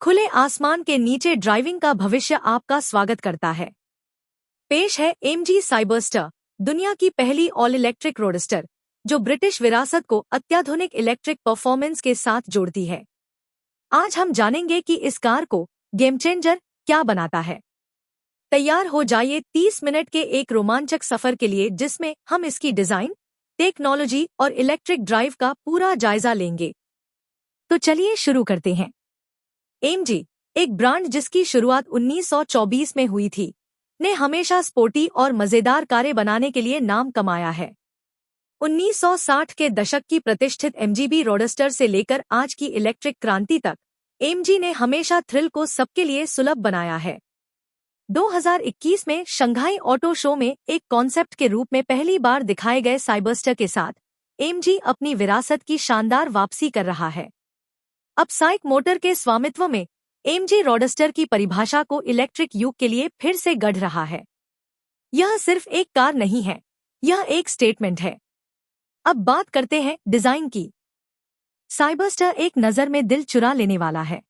खुले आसमान के नीचे ड्राइविंग का भविष्य आपका स्वागत करता है। पेश है एमजी साइबरस्टर, दुनिया की पहली ऑल इलेक्ट्रिक रोडस्टर, जो ब्रिटिश विरासत को अत्याधुनिक इलेक्ट्रिक परफॉर्मेंस के साथ जोड़ती है। आज हम जानेंगे कि इस कार को गेम चेंजर क्या बनाता है। तैयार हो जाइए 30 मिनट के एक रोमांचक सफर के लिए, जिसमें हम इसकी डिजाइन, टेक्नोलॉजी और इलेक्ट्रिक ड्राइव का पूरा जायजा लेंगे। तो चलिए शुरू करते हैं। एमजी, एक ब्रांड जिसकी शुरुआत 1924 में हुई थी, ने हमेशा स्पोर्टी और मजेदार कारें बनाने के लिए नाम कमाया है। 1960 के दशक की प्रतिष्ठित एमजीबी रोडस्टर से लेकर आज की इलेक्ट्रिक क्रांति तक, एमजी ने हमेशा थ्रिल को सबके लिए सुलभ बनाया है। 2021 में शंघाई ऑटो शो में एक कॉन्सेप्ट के रूप में पहली बार दिखाए गए साइबरस्टर के साथ एमजी अपनी विरासत की शानदार वापसी कर रहा है। अब साइक मोटर के स्वामित्व में एमजी रोडस्टर की परिभाषा को इलेक्ट्रिक युग के लिए फिर से गढ़ रहा है। यह सिर्फ एक कार नहीं है, यह एक स्टेटमेंट है। अब बात करते हैं डिजाइन की। साइबरस्टर एक नजर में दिल चुरा लेने वाला है।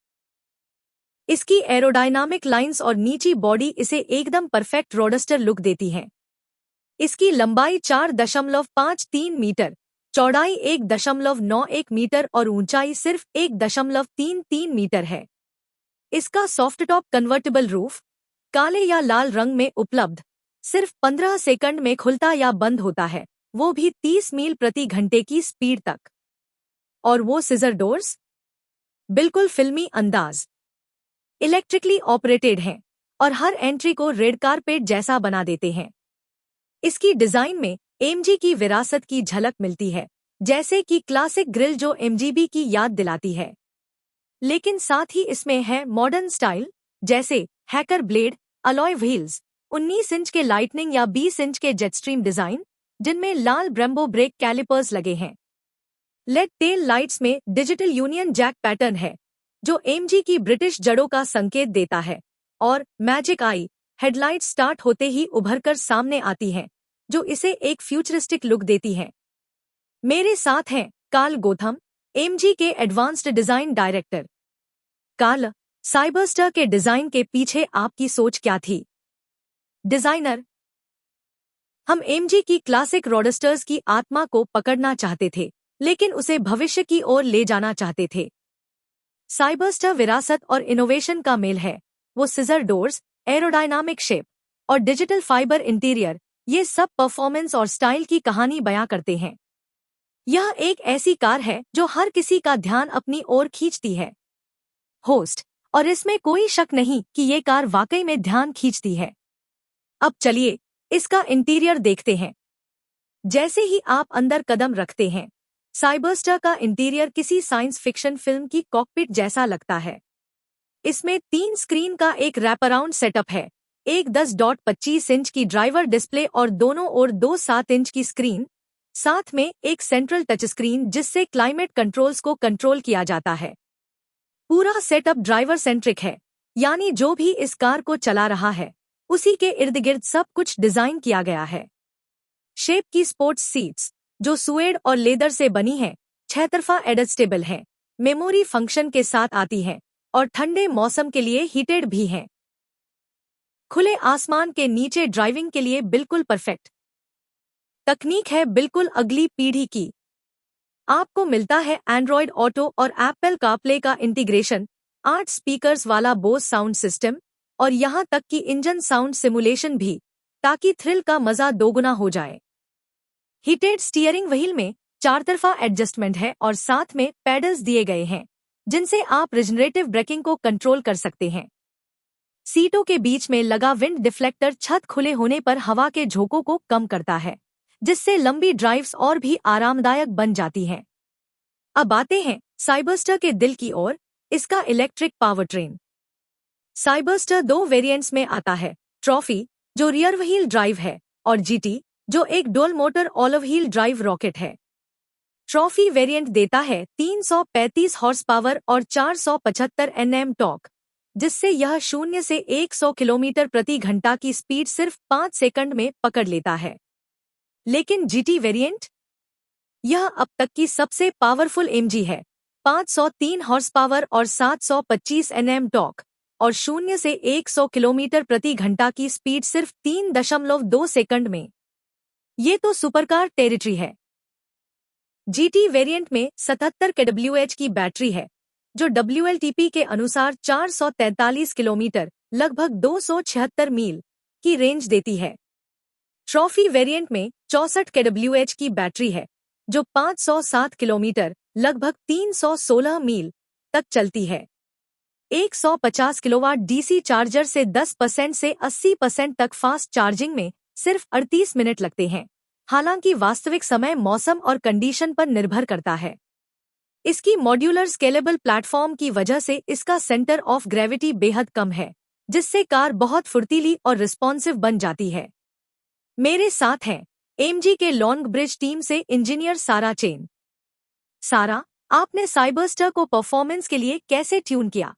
इसकी एरोडायनामिक लाइंस और नीची बॉडी इसे एकदम परफेक्ट रोडस्टर लुक देती हैं। इसकी लंबाई 4.53 मीटर, चौड़ाई 1.91 मीटर और ऊंचाई सिर्फ 1.33 मीटर है। इसका सॉफ्ट टॉप कन्वर्टेबल रूफ, काले या लाल रंग में उपलब्ध, सिर्फ 15 सेकंड में खुलता या बंद होता है, वो भी 30 मील प्रति घंटे की स्पीड तक। और वो सिजर डोर्स, बिल्कुल फिल्मी अंदाज, इलेक्ट्रिकली ऑपरेटेड हैं और हर एंट्री को रेड कारपेट जैसा बना देते हैं। इसकी डिजाइन में एमजी की विरासत की झलक मिलती है, जैसे कि क्लासिक ग्रिल जो एमजीबी की याद दिलाती है। लेकिन साथ ही इसमें है मॉडर्न स्टाइल, जैसे hacker blade, alloy wheels, 19 inch के लाइटनिंग या 20 इंच के जेटस्ट्रीम डिजाइन, जिनमें लाल ब्रेम्बो ब्रेक कैलिपर्स लगे हैं। लेड टेल लाइट्स में डिजिटल यूनियन जैक पैटर्न है, जो एमजी की ब्रिटिश जड़ों का संकेत देता है। और मैजिक आई हेडलाइट स्टार्ट होते ही उभरकर सामने आती हैं, जो इसे एक फ्यूचरिस्टिक लुक देती हैं। मेरे साथ हैं कार्ल गोथम, एमजी के advanced design director. Carl, Cyberster के डिजाइन के पीछे आपकी सोच क्या थी? डिजाइनर, हम एमजी की क्लासिक रोडस्टर्स की आत्मा को पकड़ना चाहते थे, लेकिन उसे भविष्य की ओर ले जाना चाहते थे। साइबरस्टर विरासत और इनोवेशन का मेल है। वो सिजर डोर्स, एरोडायनामिक शेप और डिजिटल फाइबर इंटीरियर, ये सब परफॉर्मेंस और स्टाइल की कहानी बयां करते हैं। यह एक ऐसी कार है जो हर किसी का ध्यान अपनी ओर खींचती है। होस्ट, और इसमें कोई शक नहीं कि ये कार वाकई में ध्यान खींचती है। अब चलिए इसका इंटीरियर देखते हैं। जैसे ही आप अंदर कदम रखते हैं, साइबरस्टर का इंटीरियर किसी साइंस फिक्शन फिल्म की कॉकपिट जैसा लगता है। इसमें 3 स्क्रीन का एक रैपअराउंड सेटअप है, एक 10.25 इंच की ड्राइवर डिस्प्ले और दोनों ओर 2 7 इंच की स्क्रीन, साथ में एक सेंट्रल टच स्क्रीन जिससे क्लाइमेट कंट्रोल्स को कंट्रोल किया जाता है। पूरा सेटअप ड्राइवर सेंट्रिक है, यानी जो भी इस कार को चला रहा है, उसी के इर्द गिर्द सब कुछ डिजाइन किया गया है। शेप की स्पोर्ट्स सीट्स, जो सुएड और लेदर से बनी है, 6 तरफा एडजस्टेबल है, मेमोरी फंक्शन के साथ आती है और ठंडे मौसम के लिए हीटेड भी हैं। खुले आसमान के नीचे ड्राइविंग के लिए बिल्कुल परफेक्ट तकनीक है, बिल्कुल अगली पीढ़ी की। आपको मिलता है एंड्रॉयड ऑटो और एप्पल कारप्ले का इंटीग्रेशन, 8 स्पीकर्स वाला बोस साउंड सिस्टम और यहां तक कि इंजन साउंड सिमुलेशन भी, ताकि थ्रिल का मजा दोगुना हो जाए। हीटेड स्टीयरिंग व्हील में 4 तरफा एडजस्टमेंट है और साथ में पैडल्स दिए गए हैं, जिनसे आप रिजनरेटिव ब्रेकिंग को कंट्रोल कर सकते हैं। सीटों के बीच में लगा विंड डिफ्लेक्टर छत खुले होने पर हवा के झोंकों को कम करता है, जिससे लंबी ड्राइव्स और भी आरामदायक बन जाती हैं। अब आते हैं साइबरस्टर के दिल की ओर, इसका इलेक्ट्रिक पावरट्रेन। साइबरस्टर 2 वेरिएंट्स में आता है, ट्रॉफी, जो रियर व्हील ड्राइव है, और जीटी, जो एक dual motor all wheel drive rocket है। ट्रॉफी वेरिएंट देता है 335 हॉर्स पावर और 475 Nm टॉर्क, जिससे यह 0 से 100 किलोमीटर प्रति घंटा की स्पीड सिर्फ 5 सेकंड में पकड़ लेता है। लेकिन जीटी वेरिएंट, यह अब तक की सबसे पावरफुल एमजी है, 503 हॉर्स पावर और 725 Nm टॉर्क और 0 से 100 किलोमीटर प्रति घंटा की स्पीड सिर्फ 3.2 सेकंड में। ये तो सुपरकार टेरिटरी है। GT वेरिएंट में 77 kWh की बैटरी है, जो WLTP के अनुसार 443 किलोमीटर लगभग 276 मील की रेंज देती है। ट्रॉफी वेरिएंट में 64 kWh की बैटरी है, जो 507 किलोमीटर लगभग 316 मील तक चलती है। 150 किलोवाट DC चार्जर से 10% से 80% तक फास्ट चार्जिंग में सिर्फ 38 मिनट लगते हैं। हालांकि वास्तविक समय मौसम और कंडीशन पर निर्भर करता है। इसकी मॉड्यूलर स्केलेबल प्लेटफॉर्म की वजह से इसका सेंटर ऑफ ग्रेविटी बेहद कम है, जिससे कार बहुत फुर्तीली और रिस्पॉन्सिव बन जाती है। मेरे साथ हैं AMG के लॉन्ग ब्रिज टीम से इंजीनियर सारा चेन। सारा, आपने साइबरस्टर को परफॉर्मेंस के लिए कैसे ट्यून किया?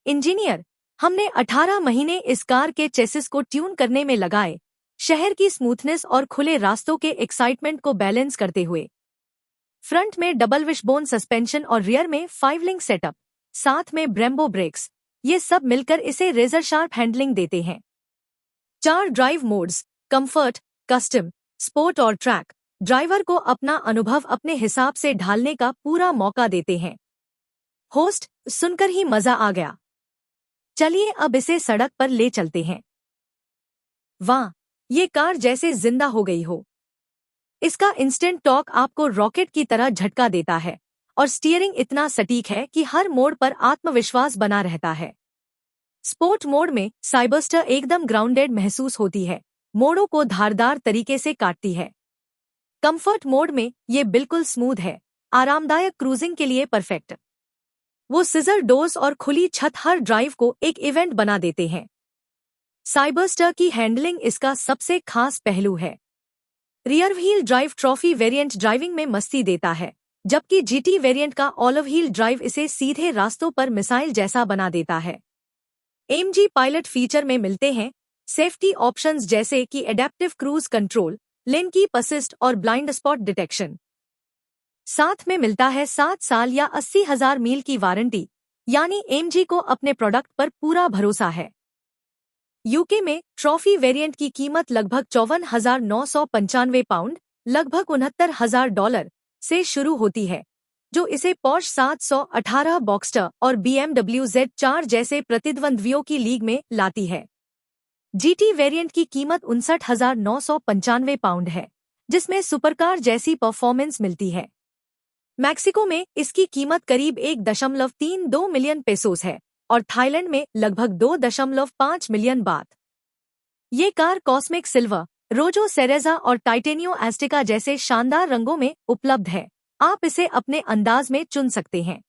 इंजीनियर, हमने 18 महीने इस कार के चेसिस को ट्यून करने में लगाए, शहर की स्मूथनेस और खुले रास्तों के एक्साइटमेंट को बैलेंस करते हुए। फ्रंट में डबल विशबोन सस्पेंशन और रियर में 5 लिंक सेटअप, साथ में ब्रेम्बो ब्रेक्स, ये सब मिलकर इसे रेजर शार्प हैंडलिंग देते हैं। 4 drive modes, comfort, custom, sport और ट्रैक, ड्राइवर को अपना अनुभव अपने हिसाब से ढालने का पूरा मौका देते हैं। होस्ट, सुनकर ही मजा आ गया। चलिए अब इसे सड़क पर ले चलते हैं। वाह, ये कार जैसे जिंदा हो गई हो। इसका इंस्टेंट टॉर्क आपको रॉकेट की तरह झटका देता है और स्टीयरिंग इतना सटीक है कि हर मोड़ पर आत्मविश्वास बना रहता है। स्पोर्ट मोड में साइबरस्टर एकदम ग्राउंडेड महसूस होती है, मोड़ों को धारदार तरीके से काटती है। कंफर्ट मोड में ये बिल्कुल स्मूथ है, आरामदायक क्रूजिंग के लिए परफेक्ट। वो सिजर डोर्स और खुली छत हर ड्राइव को एक इवेंट बना देते हैं। साइबरस्टर की हैंडलिंग इसका सबसे खास पहलू है। Rear wheel drive trophy variant driving में मस्ती देता है, जबकि GT वेरिएंट का ऑल व्हील ड्राइव इसे सीधे रास्तों पर मिसाइल जैसा बना देता है। AMG पायलट फीचर में मिलते हैं सेफ्टी ऑप्शंस जैसे कि adaptive cruise control, lane keep assist और ब्लाइंड स्पॉट डिटेक्शन। साथ में मिलता है 7 साल या 80,000 मील की वारंटी, यानी AMG को अपने प्रोडक्ट पर पूरा भरोसा है। यूके में ट्रॉफी वेरिएंट की कीमत लगभग 54,995 पाउंड लगभग $69,000 से शुरू होती है, जो इसे पोर्श 718 बॉक्स्टर और BMW Z4 जैसे प्रतिद्वंद्वियों की लीग में लाती है। GT वेरिएंट की कीमत 59,995 पाउंड है, जिसमें सुपरकार जैसी परफॉर्मेंस मिलती है। मैक्सिको में इसकी कीमत करीब 1.32 मिलियन पेसोस है और थाईलैंड में लगभग 2.5 मिलियन बात। ये कार कॉस्मिक सिल्वर, रोजो सेरेजा और टाइटेनियो एस्टिका जैसे शानदार रंगों में उपलब्ध है। आप इसे अपने अंदाज में चुन सकते हैं।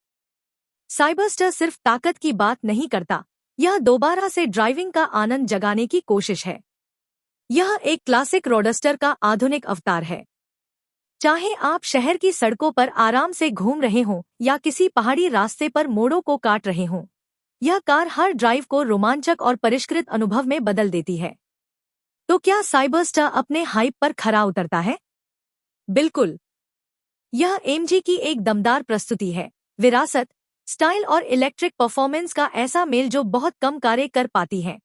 साइबरस्टर सिर्फ ताकत की बात नहीं करता, यह दोबारा से ड्राइविंग का आनंद जगाने की कोशिश है। यह एक क्लासिक रोडस्टर का आधुनिक अवतार है। चाहे आप शहर की सड़कों पर आराम से घूम रहे हों या किसी पहाड़ी रास्ते पर मोड़ों को काट रहे हों, यह कार हर ड्राइव को रोमांचक और परिष्कृत अनुभव में बदल देती है। तो क्या साइबरस्टर अपने हाइप पर खरा उतरता है? बिल्कुल। यह AMG की एक दमदार प्रस्तुति है, विरासत, स्टाइल और इलेक्ट्रिक परफॉर्मेंस का ऐसा मेल जो बहुत कम कारें कर पाती हैं।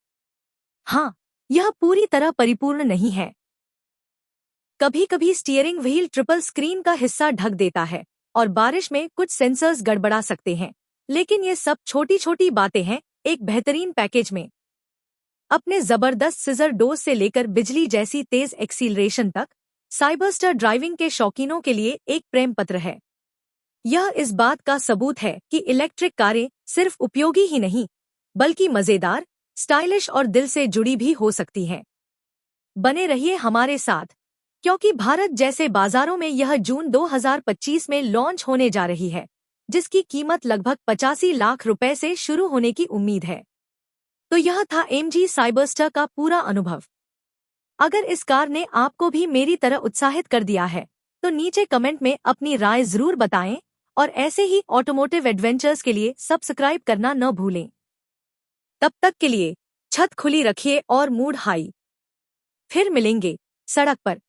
हाँ, यह पूरी तरह परिपूर्ण नहीं है। कभी कभी स्टीयरिंग व्हील ट्रिपल स्क्रीन का हिस्सा ढक देता है और बारिश में कुछ सेंसर्स गड़बड़ा सकते हैं, लेकिन ये सब छोटी छोटी बातें हैं एक बेहतरीन पैकेज में। अपने जबरदस्त सिजर डोज से लेकर बिजली जैसी तेज एक्सीलरेशन तक, साइबरस्टर ड्राइविंग के शौकीनों के लिए एक प्रेम पत्र है। यह इस बात का सबूत है कि इलेक्ट्रिक कारें सिर्फ उपयोगी ही नहीं, बल्कि मजेदार, स्टाइलिश और दिल से जुड़ी भी हो सकती हैं। बने रहिए हमारे साथ, क्योंकि भारत जैसे बाजारों में यह जून 2025 में लॉन्च होने जा रही है, जिसकी कीमत लगभग 85 लाख रुपए से शुरू होने की उम्मीद है। तो यह था AMG साइबरस्टर का पूरा अनुभव। अगर इस कार ने आपको भी मेरी तरह उत्साहित कर दिया है, तो नीचे कमेंट में अपनी राय जरूर बताएं और ऐसे ही ऑटोमोटिव एडवेंचर्स के लिए सब्सक्राइब करना न भूलें। तब तक के लिए छत खुली रखिए और मूड हाई। फिर मिलेंगे सड़क पर।